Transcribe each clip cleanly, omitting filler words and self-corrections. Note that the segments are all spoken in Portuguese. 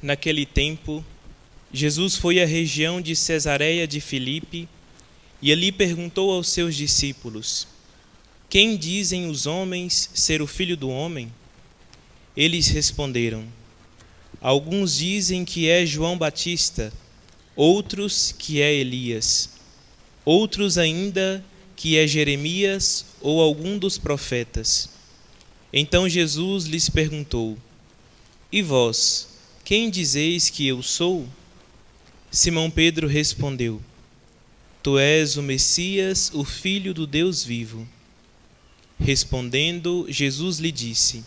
Naquele tempo, Jesus foi à região de Cesareia de Filipe e ali perguntou aos seus discípulos: Quem dizem os homens ser o Filho do Homem? Eles responderam: Alguns dizem que é João Batista, outros que é Elias, outros ainda que é Jeremias ou algum dos profetas. Então Jesus lhes perguntou: E vós, quem dizeis que eu sou? Simão Pedro respondeu: Tu és o Messias, o Filho do Deus vivo. Respondendo, Jesus lhe disse: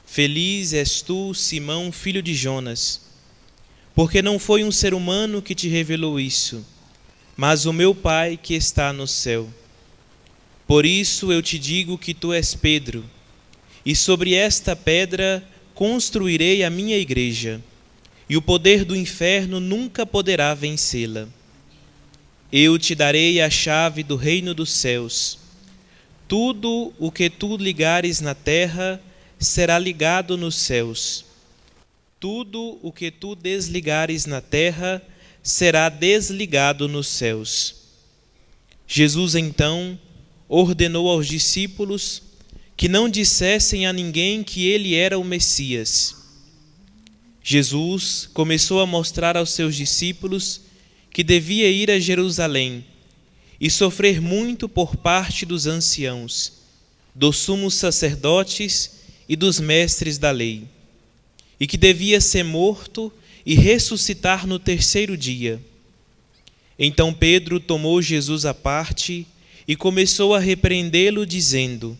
Feliz és tu, Simão, filho de Jonas, porque não foi um ser humano que te revelou isso, mas o meu Pai que está no céu. Por isso eu te digo que tu és Pedro, e sobre esta pedra construirei a minha igreja, e o poder do inferno nunca poderá vencê-la. Eu te darei a chave do reino dos céus. Tudo o que tu ligares na terra será ligado nos céus. Tudo o que tu desligares na terra será desligado nos céus. Jesus então ordenou aos discípulos que não dissessem a ninguém que ele era o Messias. Jesus começou a mostrar aos seus discípulos que devia ir a Jerusalém e sofrer muito por parte dos anciãos, dos sumos sacerdotes e dos mestres da lei, e que devia ser morto e ressuscitar no terceiro dia. Então Pedro tomou Jesus à parte e começou a repreendê-lo, dizendo: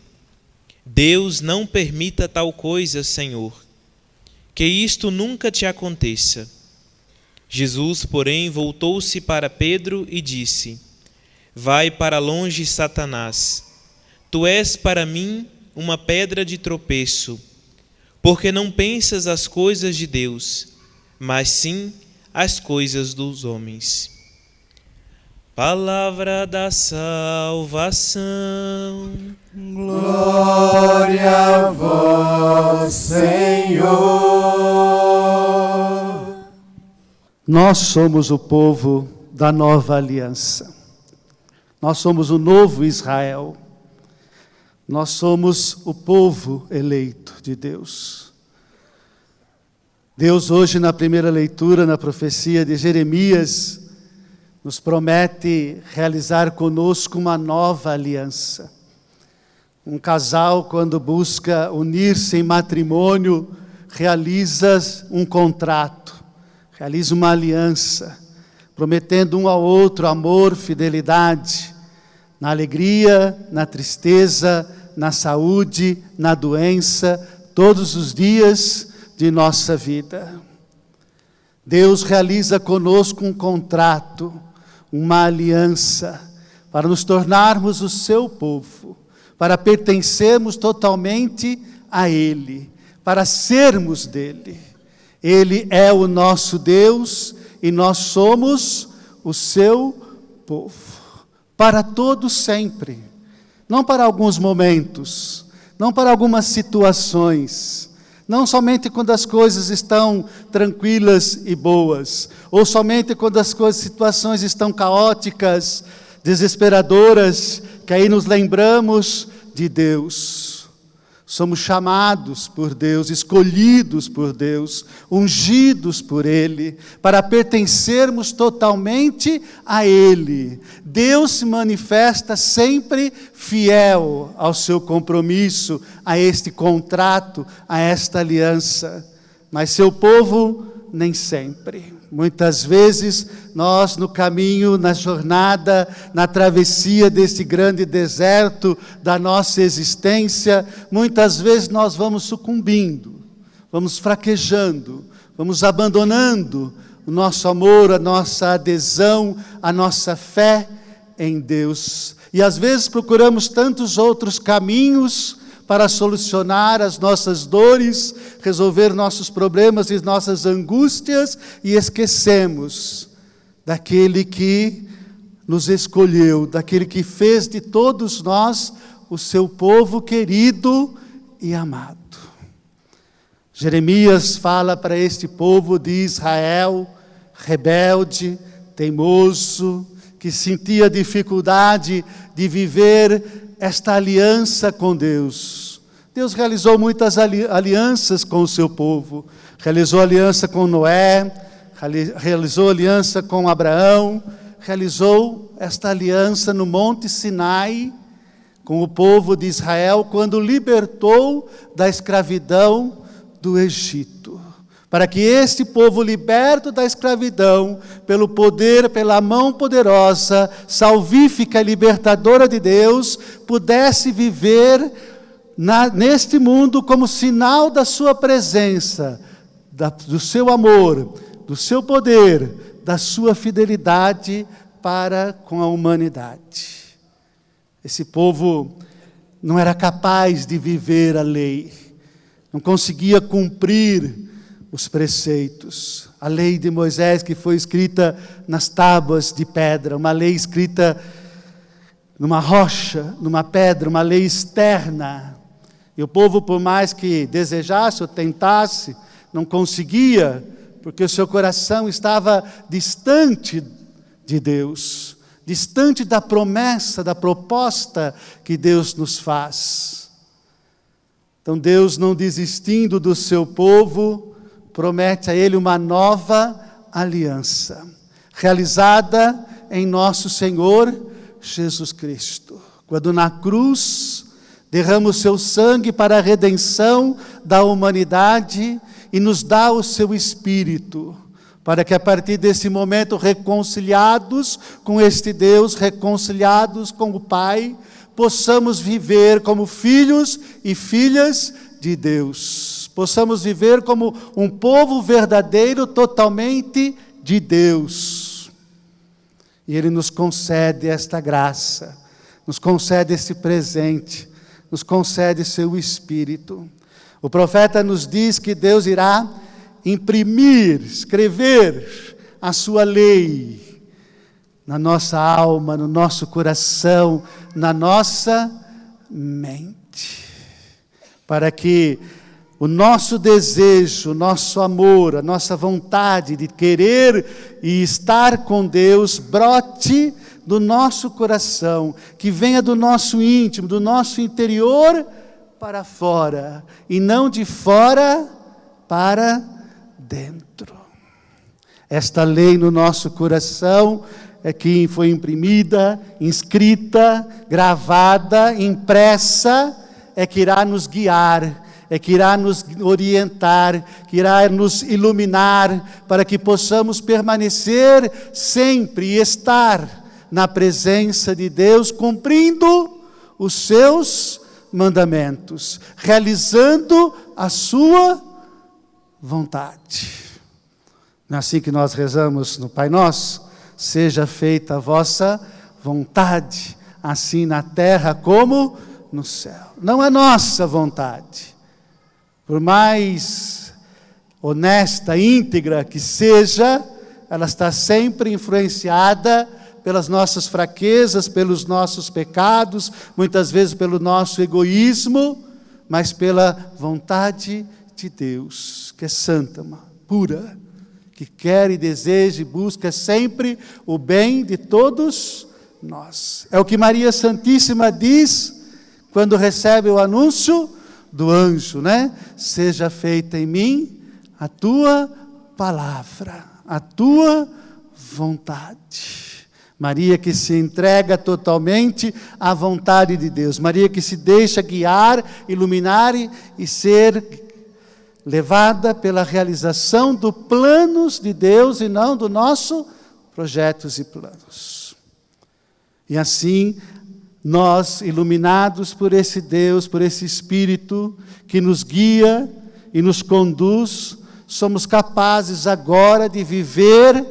Deus não permita tal coisa, Senhor, que isto nunca te aconteça. Jesus, porém, voltou-se para Pedro e disse: Vai para longe, Satanás. Tu és para mim uma pedra de tropeço, porque não pensas as coisas de Deus, mas sim as coisas dos homens. Palavra da salvação. Glória a vós, Senhor. Nós somos o povo da nova aliança. Nós somos o novo Israel. Nós somos o povo eleito de Deus. Deus hoje, na primeira leitura, na profecia de Jeremias, nos promete realizar conosco uma nova aliança. Um casal, quando busca unir-se em matrimônio, realiza um contrato, realiza uma aliança, prometendo um ao outro amor, fidelidade, na alegria, na tristeza, na saúde, na doença, todos os dias de nossa vida. Deus realiza conosco um contrato, uma aliança, para nos tornarmos o seu povo, para pertencermos totalmente a Ele, para sermos dele. Ele é o nosso Deus e nós somos o seu povo, para todos sempre, não para alguns momentos, não para algumas situações, não somente quando as coisas estão tranquilas e boas, ou somente quando as situações estão caóticas, desesperadoras, que aí nos lembramos de Deus. Somos chamados por Deus, escolhidos por Deus, ungidos por Ele, para pertencermos totalmente a Ele. Deus se manifesta sempre fiel ao seu compromisso, a este contrato, a esta aliança. Mas seu povo, nem sempre. Muitas vezes, nós no caminho, na jornada, na travessia desse grande deserto da nossa existência, muitas vezes nós vamos sucumbindo, vamos fraquejando, vamos abandonando o nosso amor, a nossa adesão, a nossa fé em Deus. E às vezes procuramos tantos outros caminhos para solucionar as nossas dores, resolver nossos problemas e nossas angústias, e esquecemos daquele que nos escolheu, daquele que fez de todos nós o seu povo querido e amado. Jeremias fala para este povo de Israel, rebelde, teimoso, que sentia dificuldade de viver esta aliança com Deus. Deus realizou muitas alianças com o seu povo. Realizou aliança com Noé, realizou aliança com Abraão, realizou esta aliança no Monte Sinai com o povo de Israel quando libertou da escravidão do Egito. Para que este povo liberto da escravidão, pelo poder, pela mão poderosa, salvífica e libertadora de Deus, pudesse viver neste mundo como sinal da sua presença, do seu amor, do seu poder, da sua fidelidade para com a humanidade. Esse povo não era capaz de viver a lei, não conseguia cumprir os preceitos. A lei de Moisés que foi escrita nas tábuas de pedra, uma lei escrita numa rocha, numa pedra, uma lei externa. E o povo, por mais que desejasse ou tentasse, não conseguia, porque o seu coração estava distante de Deus, distante da promessa, da proposta que Deus nos faz. Então Deus, não desistindo do seu povo, promete a ele uma nova aliança, realizada em nosso Senhor Jesus Cristo. Quando na cruz derrama o seu sangue para a redenção da humanidade e nos dá o seu Espírito, para que a partir desse momento, reconciliados com este Deus, reconciliados com o Pai, possamos viver como filhos e filhas de Deus. Possamos viver como um povo verdadeiro, totalmente de Deus. E Ele nos concede esta graça, nos concede esse presente, nos concede seu Espírito. O profeta nos diz que Deus irá imprimir, escrever a sua lei na nossa alma, no nosso coração, na nossa mente, para que o nosso desejo, o nosso amor, a nossa vontade de querer e estar com Deus brote do nosso coração, que venha do nosso íntimo, do nosso interior para fora, e não de fora para dentro. Esta lei no nosso coração é que foi imprimida, inscrita, gravada, impressa, é que irá nos guiar, é que irá nos orientar, que irá nos iluminar, para que possamos permanecer sempre e estar na presença de Deus, cumprindo os seus mandamentos, realizando a sua vontade. Não é assim que nós rezamos no Pai Nosso? Seja feita a vossa vontade, assim na terra como no céu. Não é nossa vontade. Por mais honesta, íntegra que seja, ela está sempre influenciada pelas nossas fraquezas, pelos nossos pecados, muitas vezes pelo nosso egoísmo, mas pela vontade de Deus, que é santa, pura, que quer e deseja e busca sempre o bem de todos nós. É o que Maria Santíssima diz quando recebe o anúncio do anjo, né? Seja feita em mim a tua palavra, a tua vontade. Maria que se entrega totalmente à vontade de Deus. Maria que se deixa guiar, iluminar e ser levada pela realização dos planos de Deus e não do nosso projetos e planos. E assim, nós, iluminados por esse Deus, por esse Espírito que nos guia e nos conduz, somos capazes agora de viver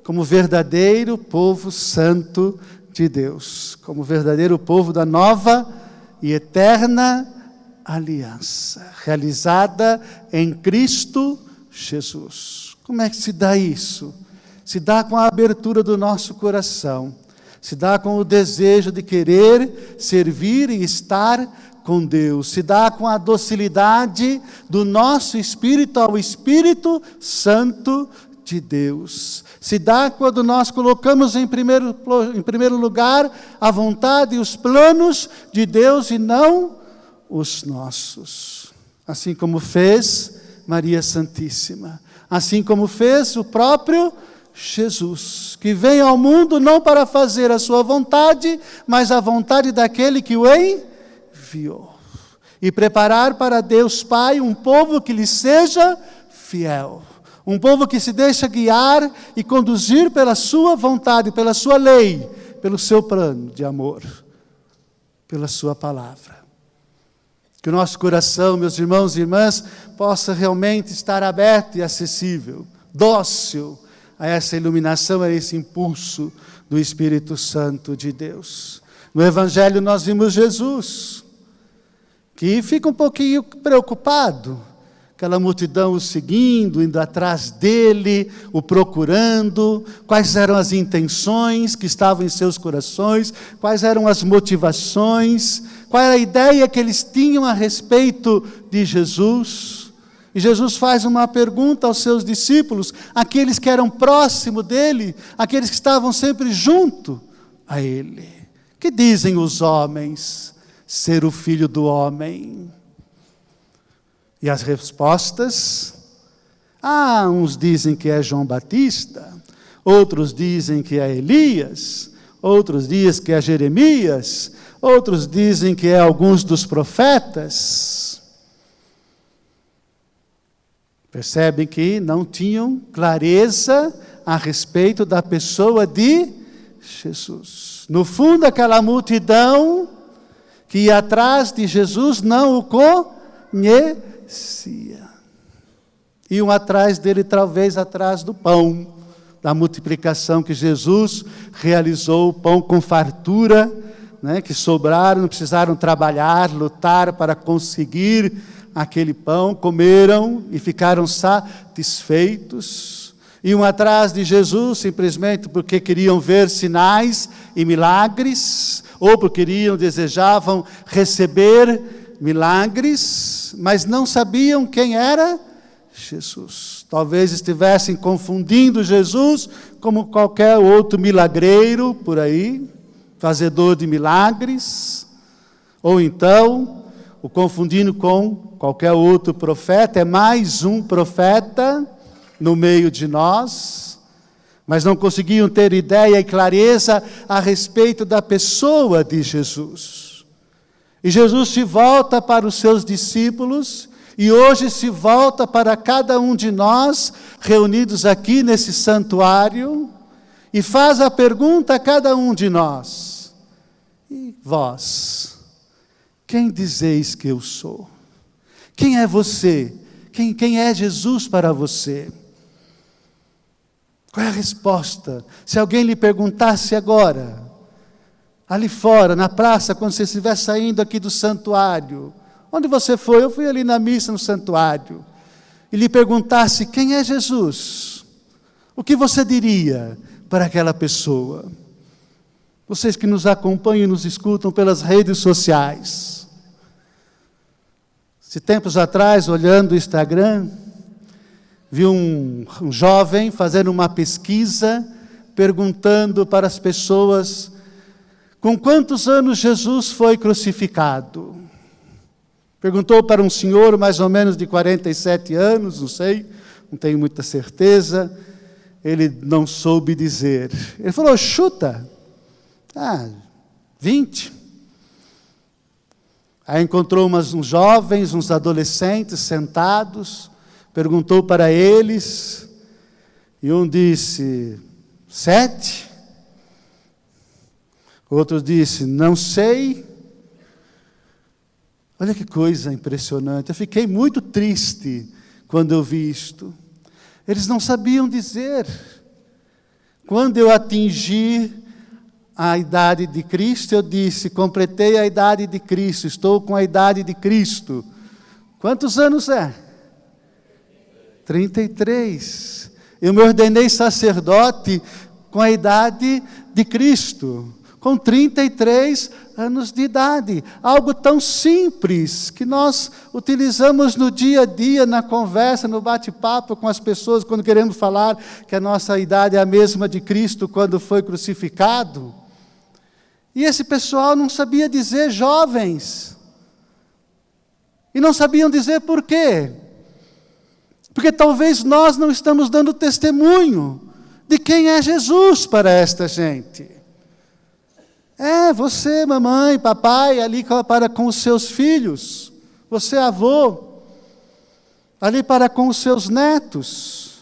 como verdadeiro povo santo de Deus, como verdadeiro povo da nova e eterna aliança, realizada em Cristo Jesus. Como é que se dá isso? Se dá com a abertura do nosso coração, se dá com o desejo de querer servir e estar com Deus, se dá com a docilidade do nosso espírito ao Espírito Santo de Deus. Se dá quando nós colocamos em primeiro lugar a vontade e os planos de Deus e não os nossos. Assim como fez Maria Santíssima. Assim como fez o próprio Jesus, que veio ao mundo não para fazer a sua vontade, mas a vontade daquele que o enviou. E preparar para Deus Pai um povo que lhe seja fiel. Um povo que se deixa guiar e conduzir pela sua vontade, pela sua lei, pelo seu plano de amor, pela sua palavra. Que o nosso coração, meus irmãos e irmãs, possa realmente estar aberto e acessível, dócil a essa iluminação, a esse impulso do Espírito Santo de Deus. No Evangelho nós vimos Jesus, que fica um pouquinho preocupado, aquela multidão o seguindo, indo atrás dele, o procurando, quais eram as intenções que estavam em seus corações, quais eram as motivações, qual era a ideia que eles tinham a respeito de Jesus. E Jesus faz uma pergunta aos seus discípulos, aqueles que eram próximos dele, aqueles que estavam sempre junto a ele. Que dizem os homens ser o Filho do Homem? E as respostas? Uns dizem que é João Batista, outros dizem que é Elias, outros dizem que é Jeremias, outros dizem que é alguns dos profetas. Percebem que não tinham clareza a respeito da pessoa de Jesus. No fundo, aquela multidão que ia atrás de Jesus não o conhecia. Iam atrás dele, talvez atrás do pão, da multiplicação que Jesus realizou, o pão com fartura, que sobraram, não precisaram trabalhar, lutar para conseguir aquele pão, comeram e ficaram satisfeitos. Iam atrás de Jesus simplesmente porque queriam ver sinais e milagres, ou porque desejavam receber milagres, mas não sabiam quem era Jesus. Talvez estivessem confundindo Jesus como qualquer outro milagreiro por aí, fazedor de milagres, ou então o confundindo com qualquer outro profeta. É mais um profeta no meio de nós, mas não conseguiam ter ideia e clareza a respeito da pessoa de Jesus. E Jesus se volta para os seus discípulos, e hoje se volta para cada um de nós, reunidos aqui nesse santuário, e faz a pergunta a cada um de nós: e vós, quem dizeis que eu sou? Quem é você? Quem é Jesus para você? Qual é a resposta? Se alguém lhe perguntasse agora, ali fora, na praça, quando você estiver saindo aqui do santuário, onde você foi? Eu fui ali na missa no santuário, e lhe perguntasse quem é Jesus, o que você diria para aquela pessoa? Vocês que nos acompanham e nos escutam pelas redes sociais. Se tempos atrás, olhando o Instagram, vi um jovem fazendo uma pesquisa, perguntando para as pessoas: com quantos anos Jesus foi crucificado? Perguntou para um senhor mais ou menos de 47 anos, não sei, não tenho muita certeza. Ele não soube dizer. Ele falou: chuta. 20. Aí encontrou uns jovens, uns adolescentes sentados, perguntou para eles, e um disse: 7. Outro disse: não sei. Olha que coisa impressionante. Eu fiquei muito triste quando eu vi isto. Eles não sabiam dizer. Quando eu atingi a idade de Cristo, eu disse: completei a idade de Cristo, estou com a idade de Cristo. Quantos anos é? 33. Eu me ordenei sacerdote com a idade de Cristo. com 33 anos de idade. Algo tão simples que nós utilizamos no dia a dia, na conversa, no bate-papo com as pessoas, quando queremos falar que a nossa idade é a mesma de Cristo quando foi crucificado. E esse pessoal não sabia dizer jovens. E não sabiam dizer por quê. Porque talvez nós não estamos dando testemunho de quem é Jesus para esta gente. Você, mamãe, papai, ali para com os seus filhos. Você, avô, ali para com os seus netos.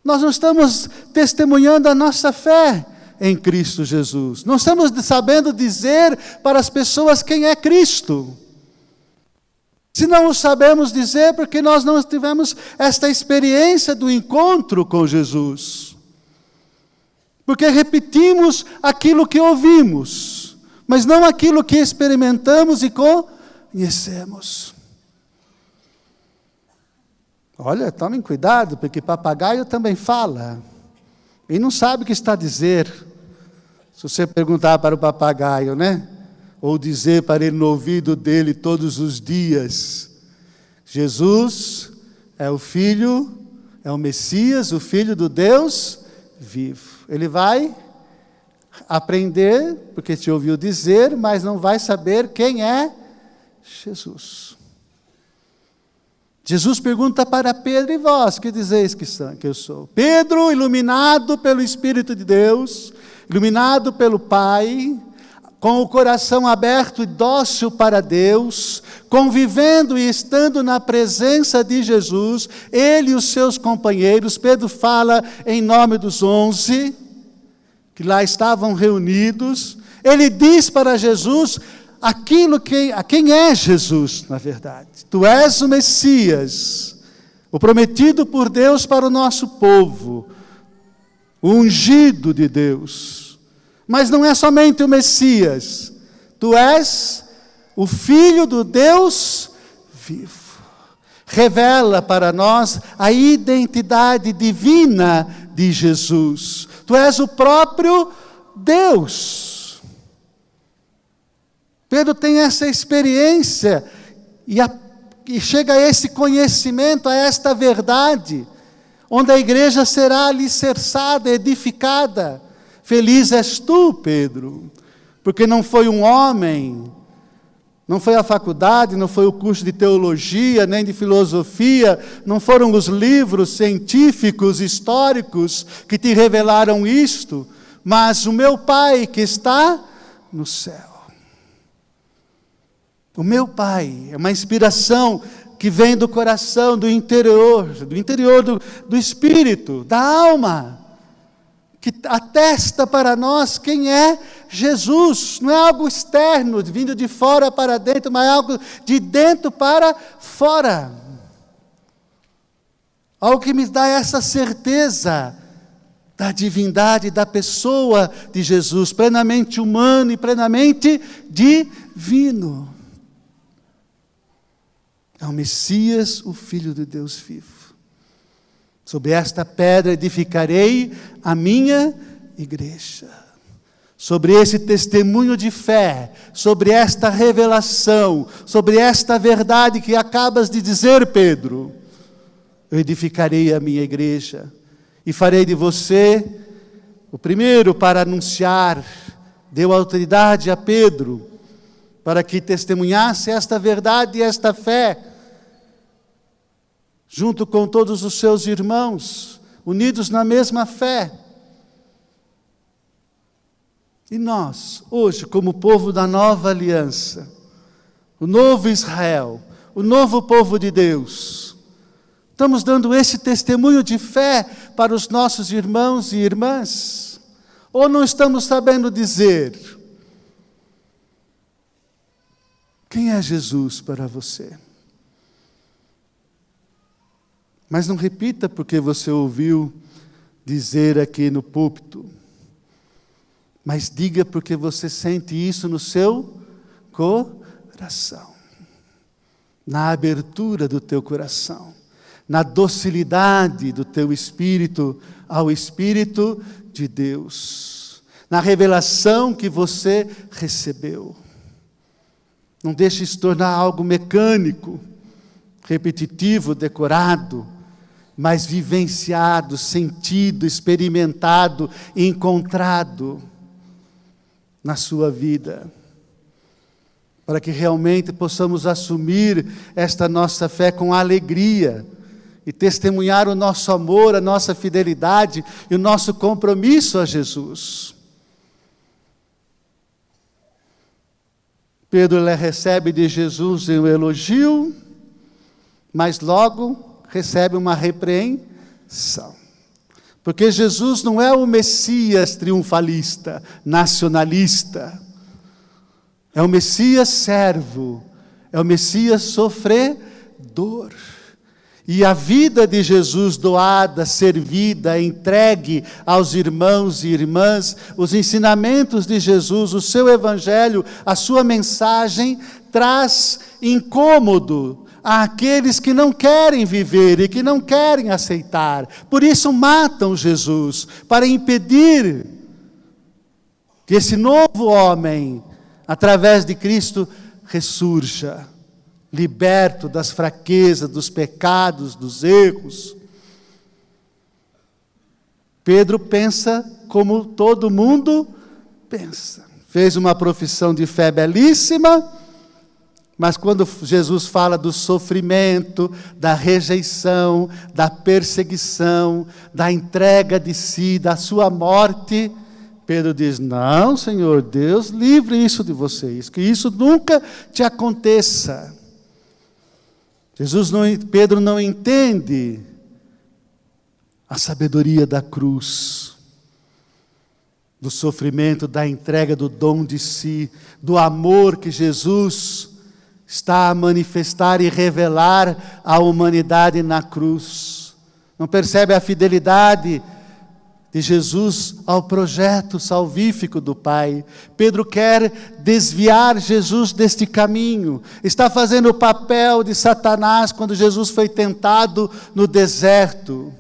Nós não estamos testemunhando a nossa fé em Cristo Jesus. Não estamos sabendo dizer para as pessoas quem é Cristo. Se não o sabemos dizer, porque nós não tivemos esta experiência do encontro com Jesus. Porque repetimos aquilo que ouvimos, mas não aquilo que experimentamos e conhecemos. Olha, tomem cuidado, porque papagaio também fala. E não sabe o que está a dizer. Se você perguntar para o papagaio, né? Ou dizer para ele no ouvido dele todos os dias: Jesus é o Filho, é o Messias, o Filho do Deus vivo. Ele vai aprender, porque te ouviu dizer, mas não vai saber quem é Jesus. Jesus pergunta para Pedro: e vós, que dizeis que eu sou? Pedro, iluminado pelo Espírito de Deus, iluminado pelo Pai, com o coração aberto e dócil para Deus, convivendo e estando na presença de Jesus, ele e os seus companheiros. Pedro fala em nome dos 11, que lá estavam reunidos. Ele diz para Jesus quem é Jesus, na verdade. Tu és o Messias, o prometido por Deus para o nosso povo, o ungido de Deus. Mas não é somente o Messias, tu és o Filho do Deus vivo. Revela para nós a identidade divina de Jesus. Tu és o próprio Deus. Pedro tem essa experiência e chega a esse conhecimento, a esta verdade, onde a igreja será alicerçada, edificada. Feliz és tu, Pedro, porque não foi um homem, não foi a faculdade, não foi o curso de teologia, nem de filosofia, não foram os livros científicos, históricos, que te revelaram isto, mas o meu Pai que está no céu. O meu Pai é uma inspiração que vem do coração, do interior do espírito, da alma, que atesta para nós quem é Jesus. Não é algo externo, vindo de fora para dentro, mas é algo de dentro para fora. Algo que me dá essa certeza da divindade da pessoa de Jesus, plenamente humano e plenamente divino. É o Messias, o Filho de Deus vivo. Sobre esta pedra edificarei a minha igreja. Sobre esse testemunho de fé, sobre esta revelação, sobre esta verdade que acabas de dizer, Pedro, eu edificarei a minha igreja e farei de você o primeiro para anunciar. Deu autoridade a Pedro para que testemunhasse esta verdade e esta fé, junto com todos os seus irmãos, unidos na mesma fé. E nós, hoje, como povo da nova aliança, o novo Israel, o novo povo de Deus, estamos dando esse testemunho de fé para os nossos irmãos e irmãs? Ou não estamos sabendo dizer quem é Jesus para você? Mas não repita porque você ouviu dizer aqui no púlpito, mas diga porque você sente isso no seu coração, na abertura do teu coração, na docilidade do teu espírito ao Espírito de Deus, na revelação que você recebeu. Não deixe isso tornar algo mecânico, repetitivo, decorado, mas vivenciado, sentido, experimentado, encontrado na sua vida. Para que realmente possamos assumir esta nossa fé com alegria e testemunhar o nosso amor, a nossa fidelidade e o nosso compromisso a Jesus. Pedro recebe de Jesus um elogio, mas logo recebe uma repreensão. Porque Jesus não é o Messias triunfalista, nacionalista. É o Messias servo, é o Messias sofredor. E a vida de Jesus doada, servida, entregue aos irmãos e irmãs, os ensinamentos de Jesus, o seu evangelho, a sua mensagem, traz incômodo àqueles que não querem viver e que não querem aceitar. Por isso matam Jesus, para impedir que esse novo homem, através de Cristo, ressurja, liberto das fraquezas, dos pecados, dos erros. Pedro pensa como todo mundo pensa. Fez uma profissão de fé belíssima, mas quando Jesus fala do sofrimento, da rejeição, da perseguição, da entrega de si, da sua morte, Pedro diz: não, Senhor, Deus livre isso de vocês, que isso nunca te aconteça. Pedro não entende a sabedoria da cruz, do sofrimento, da entrega do dom de si, do amor que Jesus está a manifestar e revelar à humanidade na cruz. Não percebe a fidelidade de Jesus ao projeto salvífico do Pai. Pedro quer desviar Jesus deste caminho. Está fazendo o papel de Satanás quando Jesus foi tentado no deserto.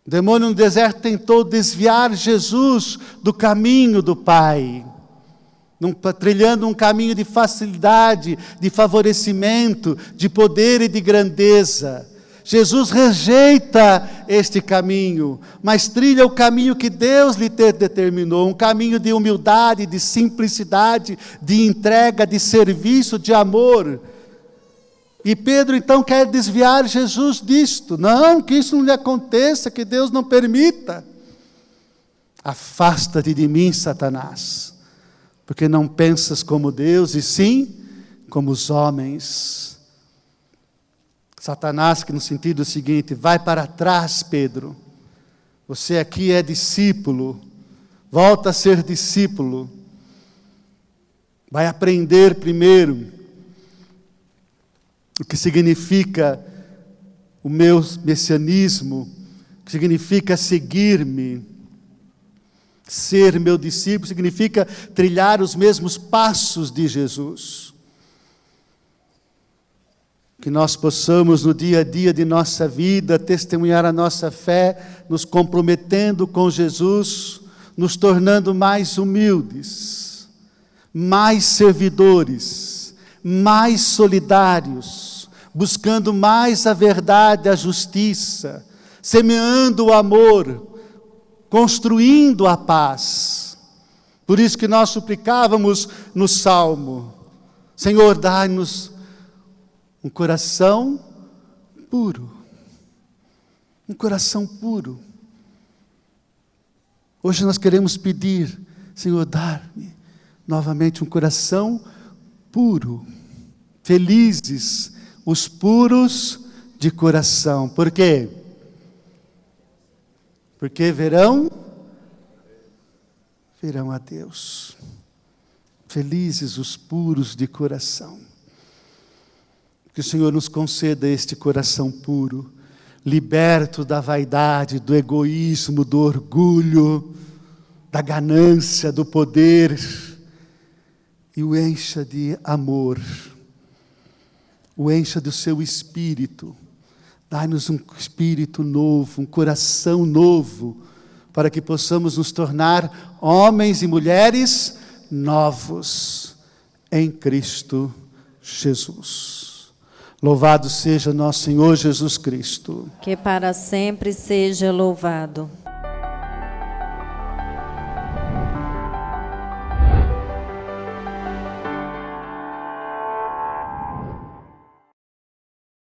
O demônio no deserto tentou desviar Jesus do caminho do Pai, trilhando um caminho de facilidade, de favorecimento, de poder e de grandeza. Jesus rejeita este caminho, mas trilha o caminho que Deus lhe determinou, um caminho de humildade, de simplicidade, de entrega, de serviço, de amor. E Pedro então quer desviar Jesus disto. Não, que isso não lhe aconteça, que Deus não permita. Afasta-te de mim, Satanás, porque não pensas como Deus, e sim como os homens. Satanás, que no sentido seguinte: vai para trás, Pedro, você aqui é discípulo, volta a ser discípulo, vai aprender primeiro o que significa o meu messianismo, o que significa seguir-me. Ser meu discípulo significa trilhar os mesmos passos de Jesus. Que nós possamos no dia a dia de nossa vida testemunhar a nossa fé, nos comprometendo com Jesus, nos tornando mais humildes, mais servidores, mais solidários, buscando mais a verdade, a justiça, semeando o amor, construindo a paz. Por isso que nós suplicávamos no Salmo: Senhor, dai-nos um coração puro. Um coração puro. Hoje nós queremos pedir: Senhor, dá-me novamente um coração puro. Felizes os puros de coração. Por quê? Porque verão a Deus. Felizes os puros de coração. Que o Senhor nos conceda este coração puro, liberto da vaidade, do egoísmo, do orgulho, da ganância, do poder, e o encha de amor, o encha do seu Espírito. Dai-nos um espírito novo, um coração novo, para que possamos nos tornar homens e mulheres novos em Cristo Jesus. Louvado seja nosso Senhor Jesus Cristo. Que para sempre seja louvado.